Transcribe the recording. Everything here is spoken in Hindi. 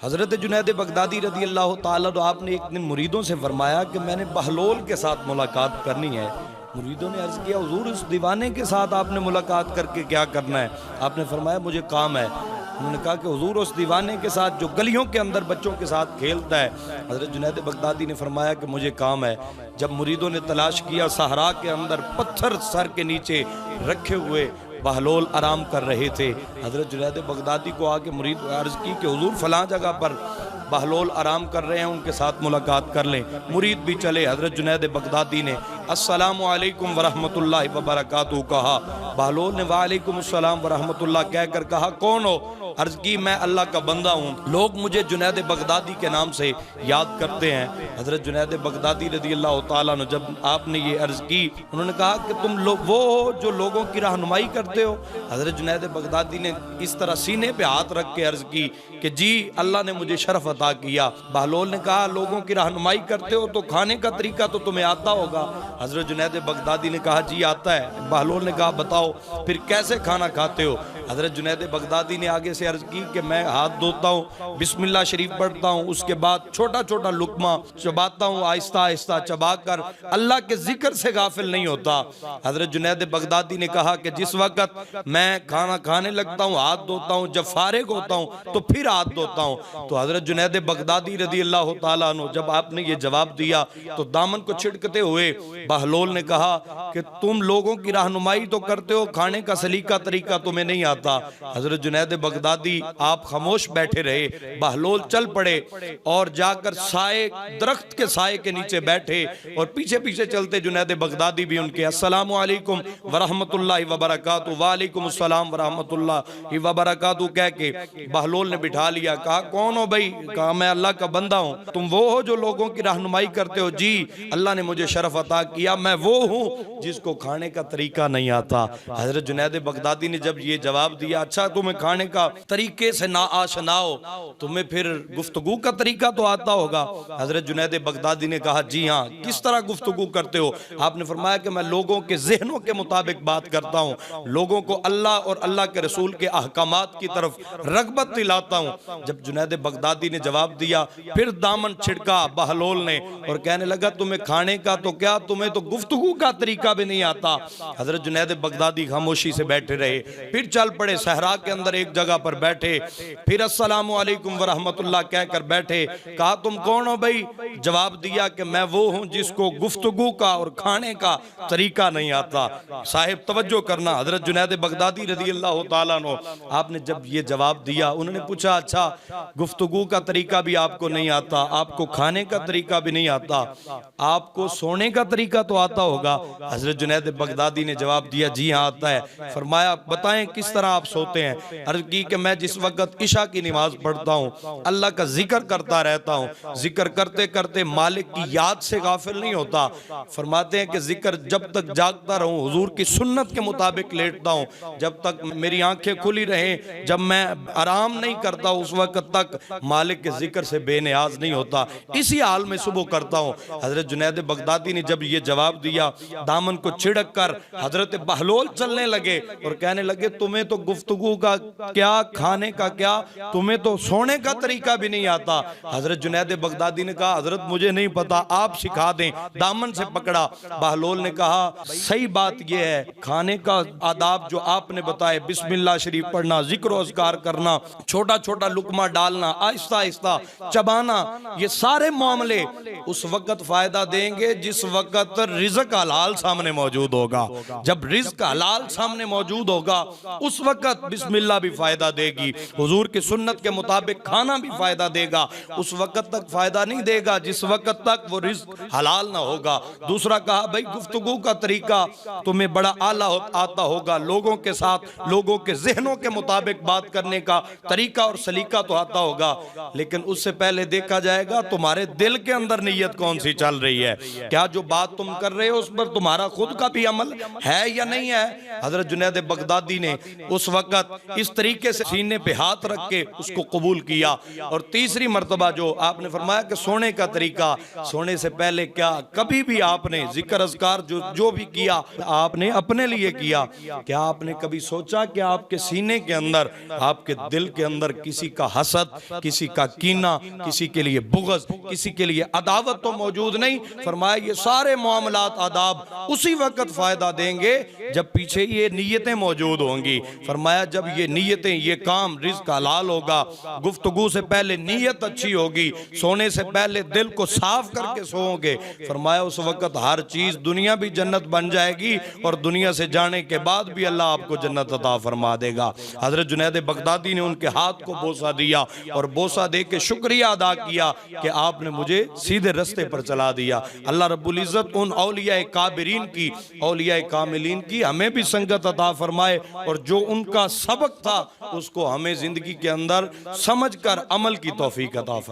हज़रत जुनैद बगदादी रज़ी अल्लाह ताला अन्हु आपने एक दिन मुरीदों से फरमाया कि मैंने बहलोल के साथ मुलाकात करनी है। मुरीदों ने अर्ज़ किया, हुज़ूर इस दीवाने के साथ आपने मुलाकात करके क्या करना है? आपने फरमाया मुझे काम है। उन्होंने कहा कि हुज़ूर उस दीवाने के साथ जो गलियों के अंदर बच्चों के साथ खेलता है। हज़रत जुनैद बगदादी ने फरमाया कि मुझे काम है। जब मुरीदों ने तलाश किया, सहरा के अंदर पत्थर सर के नीचे रखे हुए बहलोल आराम कर रहे थे। हज़रत जुनैद बगदादी को आके मुरीद अर्ज़ की कि हुज़ूर फ़लाँ जगह पर बहलोल आराम कर रहे हैं, उनके साथ मुलाकात कर लें। मुरीद भी चले। हज़रत जुनैद बगदादी ने अस्सलामु अलैकुम वरहमतुल्लाहि वबरकातुहू कहा। बहलोल ने वालेकुम अस्सलाम वरहमतुल्लाह कहकर कहा, कौन हो? अर्ज़ की, मैं अल्लाह का बंदा हूँ, लोग मुझे जुनैद बगदादी के नाम से याद करते हैं। हज़रत जुनैद बगदादी रज़ी अल्लाह ताला अन्हु जब आपने ये अर्ज़ की, उन्होंने कहा कि तुम लोग वो हो जो लोगों की रहनुमाई करते हो। हज़रत जुनैद बगदादी ने इस तरह सीने पे हाथ रख के अर्ज़ की कि जी, अल्लाह ने मुझे शरफ अता किया। बहलोल ने कहा, लोगों की रहनुमाई करते हो तो खाने का तरीका तो तुम्हें आता होगा। हज़रत जुनैद बगदादी ने कहा, जी आता है। बहलोल ने कहा, बताओ फिर कैसे खाना खाते हो? हज़रत जुनैद बगदादी ने आगे से अर्ज़ की कि मैं हाथ धोता हूँ, बिस्मिल्लाह शरीफ पढ़ता हूँ, उसके बाद छोटा छोटा लुकमा चबाता हूँ, आहिस्ता आहिस्ता चबा कर अल्लाह के जिक्र से गाफिल नहीं होता। हज़रत जुनैद बगदादी ने कहा कि जिस वक़्त मैं खाना खाने लगता हूँ हाथ धोता हूँ, जब फारिग होता हूँ तो फिर हाथ धोता हूँ। तो हज़रत जुनैद बगदादी रज़ी अल्लाह ताला अन्हु जब आपने ये जवाब दिया तो दामन को छिड़कते हुए बहलोल ने कहा कि तुम लोगों की रहनुमाई तो करते हो, खाने का सलीका तरीका तुम्हें नहीं आता। हज़रत जुनैद बगदादी आप खामोश बैठे रहे। बहलोल चल पड़े और जाकर साए दरख्त के साए के नीचे बैठे और पीछे पीछे चलते जुनैद बगदादी भी उनके अस्सलामु अलैकुम वरहमतुल्लाहि वबरकातुहू, वालेकुम अस्सलाम वरहमतुल्लाहि वबरकातुहू कह के बहलोल ने बिठा लिया। कहा, कौन हो भाई? कहा, मैं अल्लाह का बंदा हूँ। तुम वो हो जो लोगों की रहनुमाई करते हो? जी, अल्लाह ने मुझे शरफ अता किया, मैं वो हूँ जिसको खाने का तरीका नहीं आता। हज़रत जुनैद बगदादी ने जब ये जवाब दिया, अच्छा तुम्हें खाने का तरीके से ना आशना हो, तुम्हें फिर गुफ्तगू का तरीका तो आता होगा। हज़रत जुनैद बगदादी ने कहा, जी हाँ। किस तरह गुफ्तगू करते हो? आपने फरमाया कि मैं लोगों के ज़हनों के मुताबिक बात करता हूँ, लोगों को अल्लाह और अल्लाह के रसूल के अहकामात की तरफ रग़बत दिलाता हूँ। जब जुनैद बगदादी ने जवाब दिया, फिर दामन छिड़का बहलोल ने और कहने लगा, तुम्हें खाने का तो क्या, तुम्हें तो गुफ्तगू का तरीका भी नहीं आता। हज़रत जुनैद बगदादी खामोशी से बैठे रहे। फिर चल पड़े, सहरा के अंदर एक जगह पर बैठे, फिर अस्सलामु अलैकुम वरहमतुल्लाह कहकर बैठे। कहा, तुम कौन हो भाई? जवाब दिया कि मैं वो हूँ जिसको गुफ्तगू का और खाने का तरीका नहीं आता। साहिब तवज्जो करना, हज़रत जुनैद बगदादी रज़ी अल्लाह ताला अन्हु आपने जब ये जवाब दिया, उन्होंने पूछा, अच्छा गुफ्तगू का तरीका भी आपको नहीं आता, आपको खाने का तरीका भी नहीं आता, आपको सोने का तरीका तो आता होगा? हज़रत जुनैद बगदादी ने जवाब दिया, जी हाँ आता है। फरमाया, बताएं किस तरह आप सोते हैं? अर्ज़ की कि मैं जिस वक़्त इशा की नमाज पढ़ता हूँ, अल्लाह का जिक्र करता रहता हूँ, जिक्र करते करते मालिक की याद से गाफिल नहीं होता। फरमाते हैं कि जिक्र जब तक जागता रहूँ, हुजूर की सुन्नत के मुताबिक लेटता हूँ, जब तक मेरी आंखें खुली रहें, जब मैं आराम नहीं करता उस वक़्त तक मालिक के जिक्र से बेनियाज नहीं होता। इसी हाल में सुबह करता हूँ। हज़रत जुनैद बगदादी ने जब ये जवाब दिया, दामन को छिड़क कर हज़रत बहलोल चलने लगे और कहने लगे, तुम्हें तो गुफ्तगू का क्या, खाने का क्या, तुम्हें तो सोने का तरीका भी नहीं आता। हज़रत जुनैद बगदादी ने कहा, हज़रत मुझे नहीं पता, आप सिखा दें। दामन से पकड़ा। बहलोल ने कहा, सही बात यह है, खाने का आदाब जो आपने बताए, बिस्मिल्लाह शरीफ पढ़ना, जिक्र अज़कार करना, छोटा छोटा लुकमा डालना, आहिस्ता आहिस्ता चबाना, ये सारे मामले उस वक्त फायदा देंगे जिस वक्त रिज़्क हलाल सामने मौजूद होगा। जब रिज़्क हलाल सामने मौजूद होगा उस वक्त बिस्मिल्लाह भी फायदा देगी, हुजूर की सुन्नत के मुताबिक खाना भी फायदा देगा। उस वक्त तक फायदा नहीं देगा जिस वक्त तक वो रिज़्क हलाल ना होगा। दूसरा कहा, भाई गुफ्तगू का तरीका तुम्हें बड़ा आला आता होगा, लोगों के साथ लोगों के ज़हनों के मुताबिक बात करने का तरीका और सलीका तो आता होगा, लेकिन उससे पहले देखा जाएगा तुम्हारे दिल के अंदर नीयत कौन सी चल रही है, क्या जो बात तुम कर रहे हो उस पर तुम्हारा खुद का भी अमल है या नहीं है। हजरत जुनैद बगदादी ने उस वक्त इस तरीके से सीने पे हाथ रख के उसको कबूल किया। और तीसरी मर्तबा जो आपने फरमाया कि सोने का तरीका, सोने से पहले क्या कभी भी आपने जिक्र अज़कार जो भी किया आपने अपने लिए किया, क्या आपने कभी सोचा कि आपके सीने के अंदर, आपके दिल के अंदर किसी का हसद, किसी का कीना, किसी के लिए बुग़्ज़, किसी के लिए अदावत तो मौजूद नहीं। फरमाया ये सारे मामलात आदाब उसी वक्त फायदा देंगे जब पीछे ये नीयतें मौजूद होंगी। फरमाया जब ये नीयतें, ये काम रिज़्क़ हलाल होगा, गुफ्तगू से पहले नीयत अच्छी होगी, सोने से पहले दिल को साफ करके सोओगे, फरमाया उस वक्त हर चीज दुनिया भी जन्नत बन जाएगी और दुनिया से जाने के बाद भी अल्लाह आपको जन्नत अता फरमा देगा। हजरत जुनैद बगदादी ने उनके हाथ को बोसा दिया और बोसा दे के शुक्रिया अदा किया कि आपने मुझे सीधे रास्ते पर चला दिया। अल्लाह रब्बुल इज़्ज़त उन औलिया काबिरीन की, औलिया कामिलीन की हमें भी संगत अता फरमाए और जो उनका सबक था उसको हमें जिंदगी के अंदर समझकर अमल की तौफीक अता फरमाए।